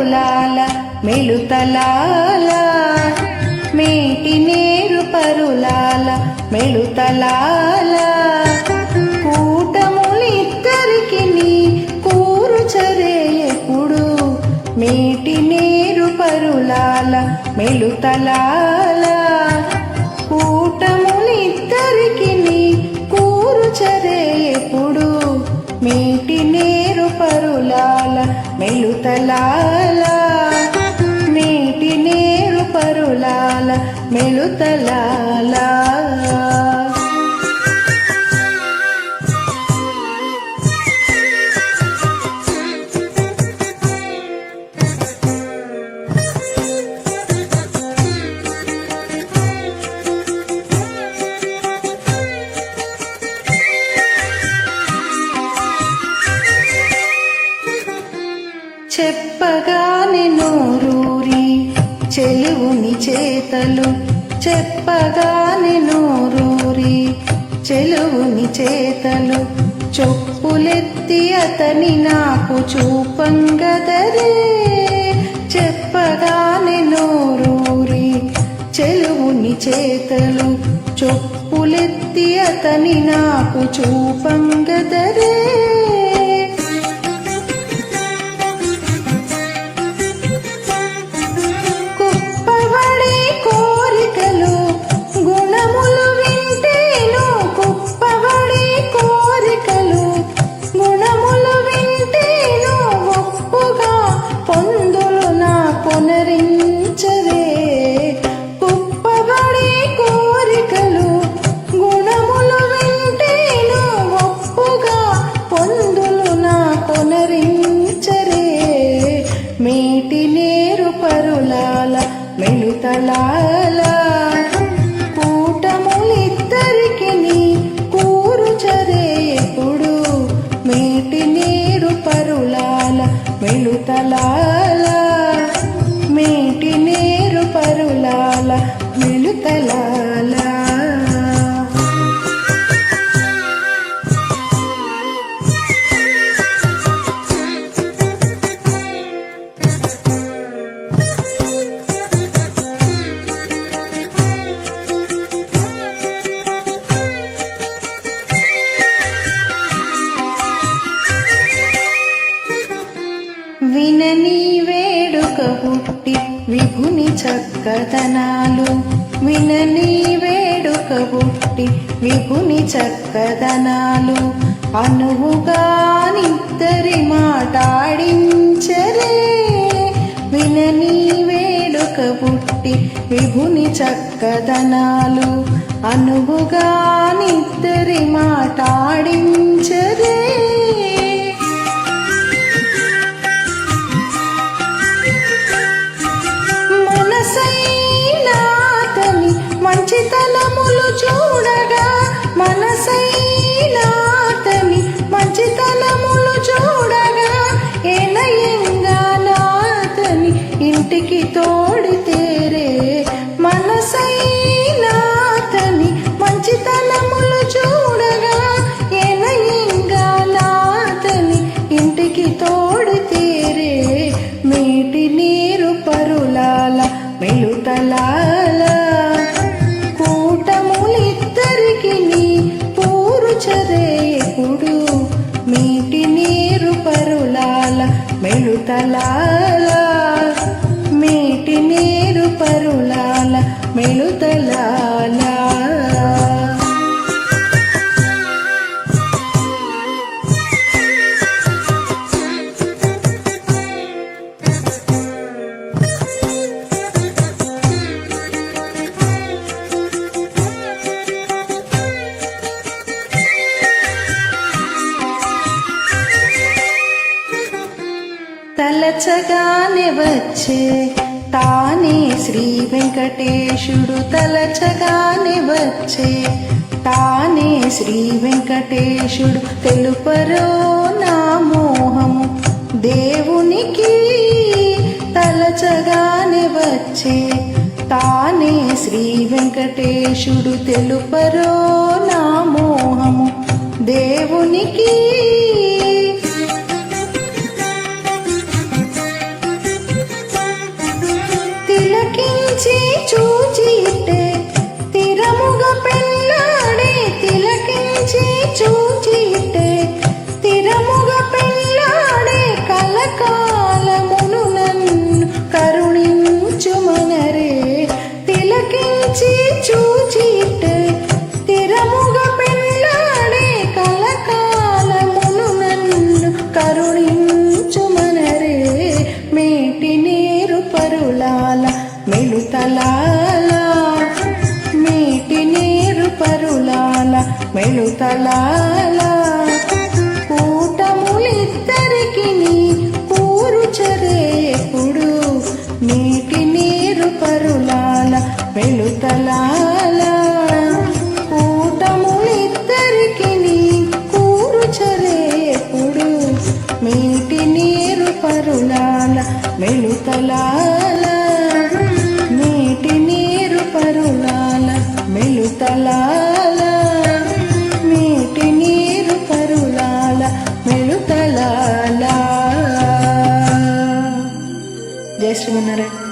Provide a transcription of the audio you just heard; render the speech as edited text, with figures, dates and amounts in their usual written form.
పరులాల మెలుతలాల మేటి నేరు పరులాల మెలుతలాల కూటములిద్దరికి నీ కూరుచరే ఎప్పుడు మేటి నేరు పరులాల మెలుతలాల కూటములిద్దరికి నీ కూరుచరే ఎప్పుడు మేటి నేరు పరులాల మెలుతలాల మేటి నేరు పరులాల మెలుతలాల చెప్పగానే నోరూరి చెలువుని చేతలు చెప్పగానే నోరూరి చెలువుని చేతలు చొప్పులెత్తి అతని నాకు చూపంగదరే చెప్పగానే నోరూరి చెలువుని చేతలు చొప్పులెత్తి అతని నాకు చూపంగదరే మేటి నేరు పరులాల మెలుతలాల కూటములిద్దరికి నీ కూరుచరే ఎప్పుడు మేటి నేరు పరులాల మెలుతలాల మేటి నేరు పరులాల మెలుతలాల వినని వేడుక పుట్టి విభుని చక్కదనాలు వినని వేడుక పుట్టి విభుని చక్కదనాలు అనువుగా నిద్దరి మాటాడించరే వినని వేడుక పుట్టి విభుని చక్కదనాలు అనువుగా నిద్దరి మాటాడించరే మంచితనములు చూడగా మనసైనాతని మంచితనములు చూడగా ఎనయంగా నాతని ఇంటికి తోడితేరే మనసైనాతని మంచితనములు చూడగా ఎనయంగా నాతని ఇంటికి తోడితేరే మేటి నీరు పరులాల మెలుతలాల మీటి నీరు పరులాల మెలుతలాల మీటి నీరు పరులాల మెలుతలాల తలచగానే వచ్చే తానే శ్రీ వెంకటేశుడు తలచగానే వచ్చే తానే శ్రీ వెంకటేశుడు తెలుపరో నా మోహము దేవునికి తలచగానే వచ్చే తానే శ్రీ వెంకటేశుడు తెలుపరో నా మోహము దేవునికి మెలుతలాల మీటి నీరు పరులాల మెలుతలాల కూటములిద్దరికి కూరుచరే ఎప్పుడు నీటి నీరు పరులాల మెలుతలాల కూటములిద్దరికి కూరుచరే ఎప్పుడు మీటి నీరు పరులాల మెలుతలాల నీటి నీరు పరులాల మెలుతలాల నీటి నీరు పరులాల మెలుతలాల. జై శ్రీమన్నారాయణ.